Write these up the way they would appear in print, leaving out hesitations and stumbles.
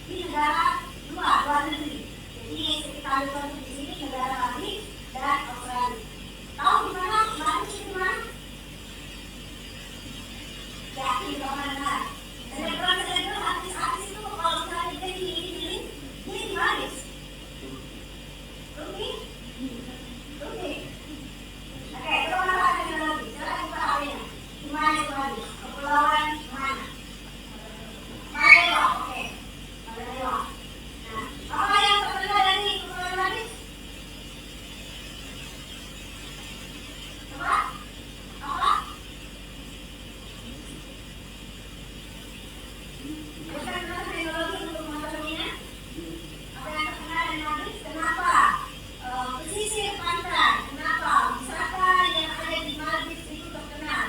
di negara luar negeri. Jadi sekitar di sini negara Bali dan Australia. Tahu di mana Manis itu di mana? Ya, di mana? Dan artis itu kalau misalnya dia di Manis. Oke. Oke. Oke, itu mana lagi? Silakan buka HP-nya. Di mana itu lagi? Kepulauan mana? Madeira. Oke. Madeira. Nah, apa yang terkenal dari Kepulauan Manis? Apa? Apa? Bukan teknologi untuk mengatasinya. Apa yang terkenal dari Manis? Kenapa? Pesisir pantai. Kenapa? Wisata yang ada di Manis itu terkenal.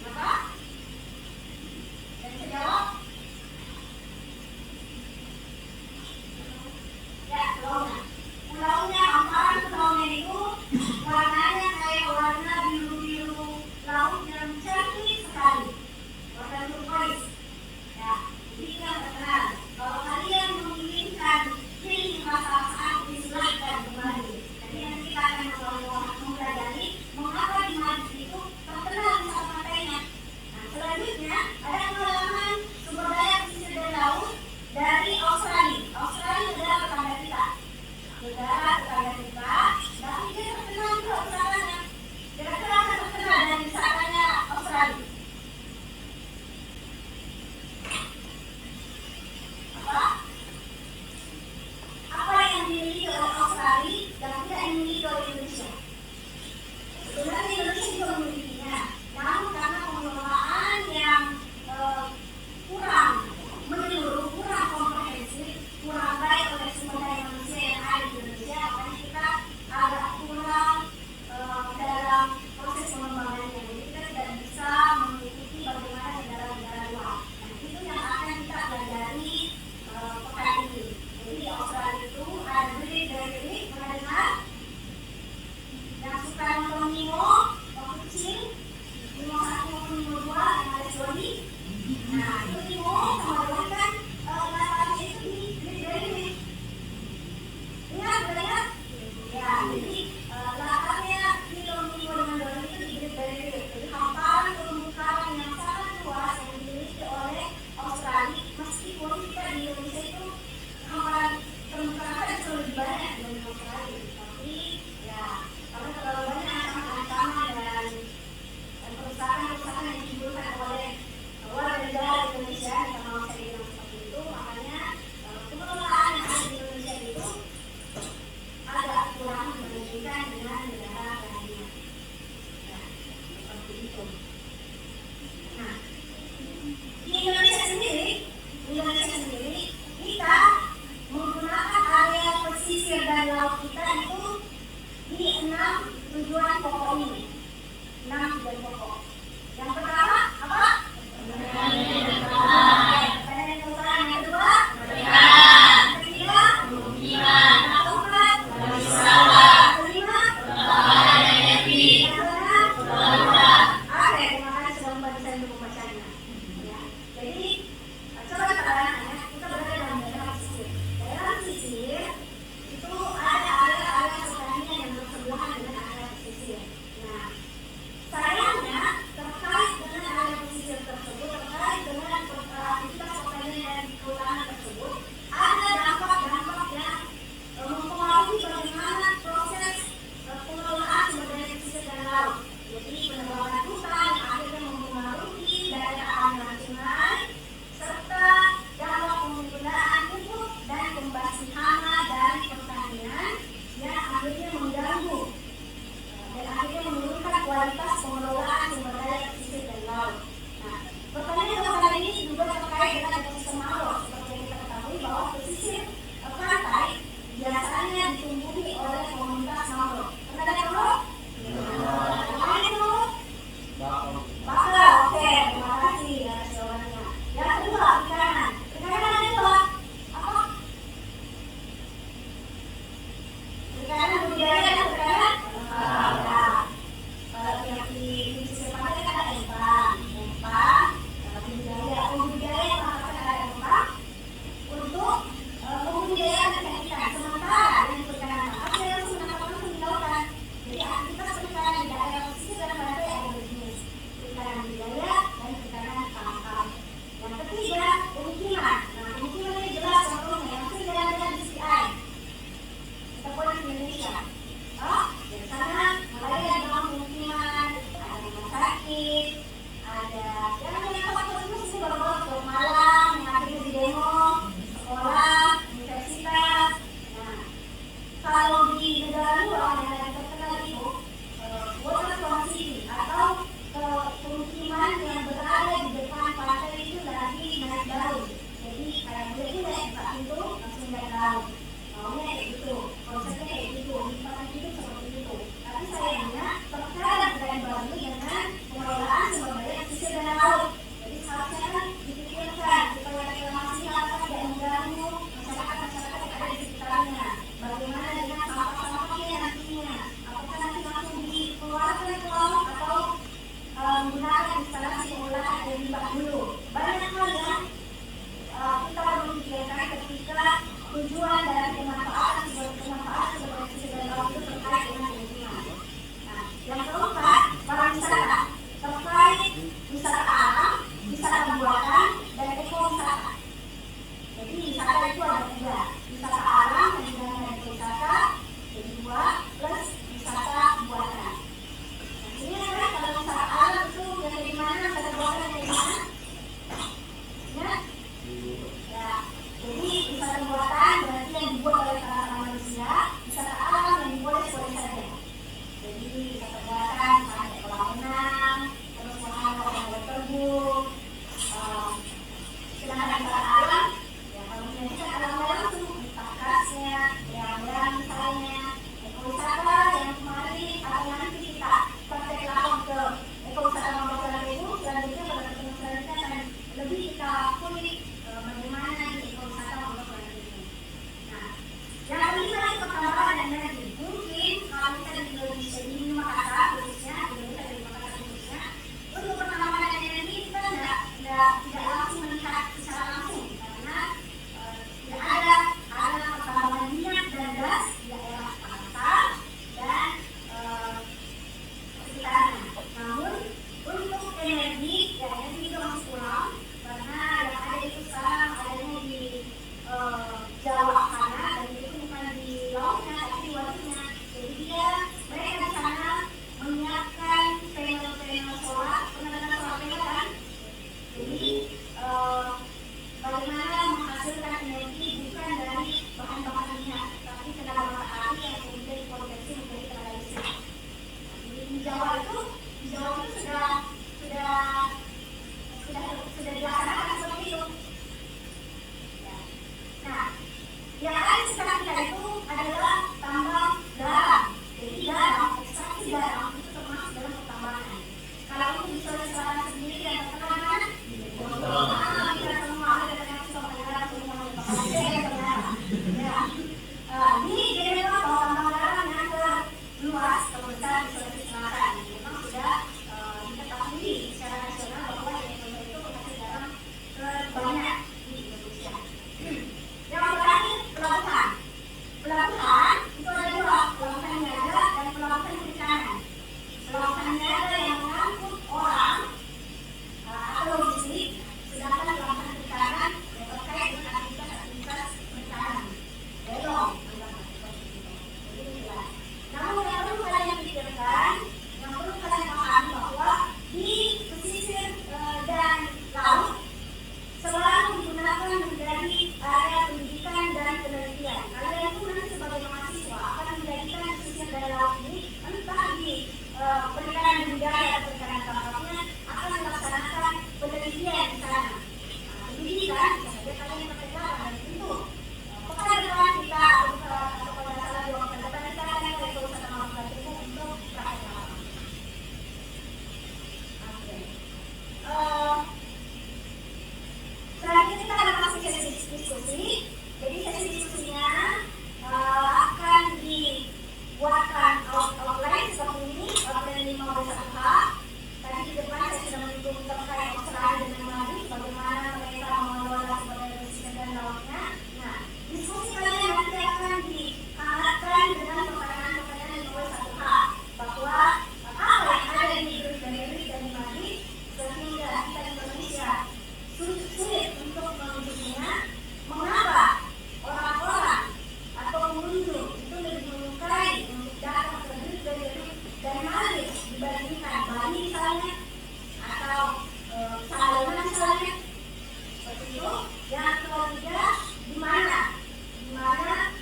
Kenapa? Dan bisa jawab? Ya, pulaunya. Pulaunya, hamparan pulaunya itu warnanya kayak warna biru-biru laut yang cantik sekali. Warna turquoise. Ya, ini yang terkenal. Kalau kalian menginginkan feeling rasa-rasaan, silahkan kembali. Jadi nanti kita akan mempelajari mengapa di Manis itu terkenal wisata pantainya. Nah, selanjutnya ada pengalaman sumber daya pesisir dan laut dari Australia. Australia negara tetangga kita. Negara tetangga kita, tapi dia terkenal juga wisatanya. Kira-kira akan terkenal dari wisatanya Australia. Apa yang dimiliki oleh Australia dan tidak dimiliki oleh Indonesia? Sebenarnya Indonesia juga memilikinya, namun karena pengelolaan yang kurang menyeluruh, kurang komprehensif, kurang baik oleh sumber daya manusia yang ada di Indonesia, makanya kita agak kurang dalam proses pengembangannya. Jadi kita tidak bisa mengikuti bagaimana negara-negara luar. Nah, itu yang akan kita pelajari pekan ini. Jadi di Australia itu ada Great, pernah dengar? Yang suka nonton Nemo waktu kecil, Nemo 1 maupun Nemo 2 yang ada Johnny. Nah, itu Nemo sama Johnny kan latarnya itu di Great. Ingat? Ya, jadi latarnya film Nemo dengan Johnny itu di Great. Jadi hamparan terumbu karang yang sangat luas yang dimiliki oleh Australia, meskipun kita di Indonesia itu hamparan terumbu karang kan itu lebih banyak dari Australia. Tapi ya, karena terlalu banyak ancaman dan kerusakan yang ditimbulkan oleh warga negara Indonesia, karena saya bilang seperti itu, makanya pengelolaan yang ada di Indonesia itu agak kurang dibandingkan dengan negara lainnya. Ya, seperti itu. Nah, di Indonesia sendiri kita menggunakan area pesisir dan laut kita itu di 6 tujuan pokok ini. 6 tujuan pokok. Yang pertama apa? Pertanian kelautan. Yang kedua? Yang ketiga? Yang keempat? Yang kelima? Yang keenam? Oke, terima kasih sudah membantu saya untuk membacanya. Ya. Jadi coba kita bayangkan ya, kita berada dalam daerah pesisir. Daerah pesisir itu ada area-area pertanian yang bersebelahan dengan area pesisir. Nah, sayangnya terkait dengan area pesisir tersebut, terkait dengan aktivitas pertanian dan kelautan tersebut, ada dampak-dampak yang mempengaruhi bagaimana proses pengelolaan sumber daya pesisir dan laut. Jadi penebangan hutan yang akhirnya mempengaruhi daerah aliran sungai, tidak langsung melihat secara langsung karena tidak ada pertambangan minyak dan gas di daerah pantai dan sekitarnya. Namun untuk energi, ya energi juga masih kurang karena yang ada itu sekarang adanya di Jawa sana dan itu bukan di lautnya tapi di waduknya. Jadi mereka di sana menyiapkan panel-panel solar, penanaman solar panel kan. Jadi bagaimana menghasilkan energi bukan dari bahan bakar minyak tapi tenaga matahari yang kemudian dikonversi menjadi tenaga listrik. Jadi di Jawa itu sudah dilaksanakan seperti itu. Ya. Nah, yang ada di sekitar kita itu adalah tambang garam. Jadi garam, ekstraksi garam itu termasuk dalam pertambangan. Kalau itu di Sulawesi Selatan sendiri yang terkenal kan? Kita semua ada yang suka garam semua di daerah bawah tambang garam yang terluas terbesar di Sulawesi Selatan. Memang sudah diketahui secara nasional bahwa Indonesia itu penghasil garam terbanyak di Indonesia. Yang terakhir, pelabuhan. Pelabuhan itu ada dua, pelabuhan niaga dan pelabuhan perikanan. Pelabuhan niaga yang mengangkut orang atau logistik, sedangkan pelabuhan perikanan yang terkait dengan aktivitas perikanan. Belum. Namun yang perlu kalian pikirkan, yang perlu kalian pahami bahwa di pesisir dan laut selalu digunakan menjadi area pendidikan dan penelitian. Kalian itu nanti sebagai mahasiswa akan menjadikan pesisir dan laut ini entah di perikanan budidaya atau perikanan tangkapnya akan melaksanakan penelitian di sana. Pendidikan bisa saja kalian perkenalan dan tentu pekan depan kita atau pada salah dua pekan depan kita akan mulai berusaha sama pelajarmu untuk praktek lapangan. Selanjutnya kita akan masuk ke sesi diskusi. Jadi sesi diskusinya akan dibuatkan outline seperti ini, outline 5B1H. Tadi di depan saya sudah menyinggung terkait Australia dan Mali, bagaimana mereka mengelola sumber daya pesisir dan lautnya. Nah, diskusi kalian nanti akan dihangatkan dengan pertanyaan-pertanyaan 5B1H bahwa apa yang ada di Great dan di Mali sehingga kita Indonesia sulit untuk mewujudnya. Mengapa orang-orang atau pengunjung itu lebih menyukai untuk datang ke Great dan Mali dibandingkan Bali misalnya atau Salona misalnya, seperti itu. Yang ketiga, di mana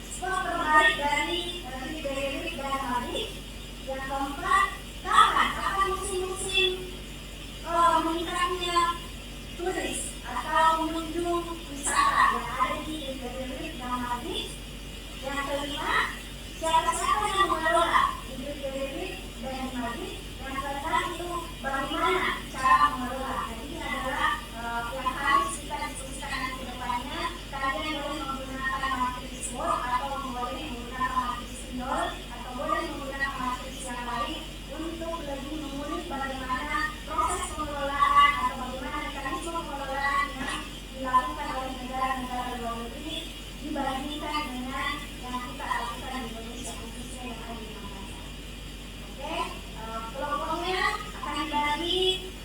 spot terbaik dari Great dan Mali. Yang keempat, kapan musim-musim meningkatnya turis atau pengunjung wisata yang ada di Great dan Mali. Yang kelima, siapa-siapa yang mengelola di Great dan Mali. Yang keenam itu bagaimana cara mengelola. Jadi ini adalah yang harus kita diskusikan ke depannya. Kalian boleh menggunakan matris Word atau boleh menggunakan matris Windol atau boleh menggunakan matris yang lain untuk lebih mengulik bagaimana proses pengelolaan atau bagaimana mekanisme pengelolaan yang dilakukan oleh negara-negara luar negeri dibandingkan dengan yang kita lakukan di Indonesia, khususnya yang ada di Makassar. Oke, kelompoknya akan dibagi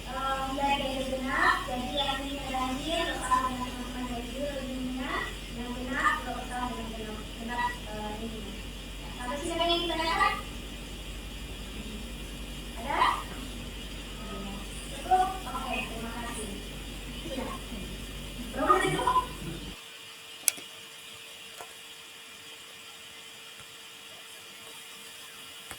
menjadi genap. Jadi yang ini ada hadir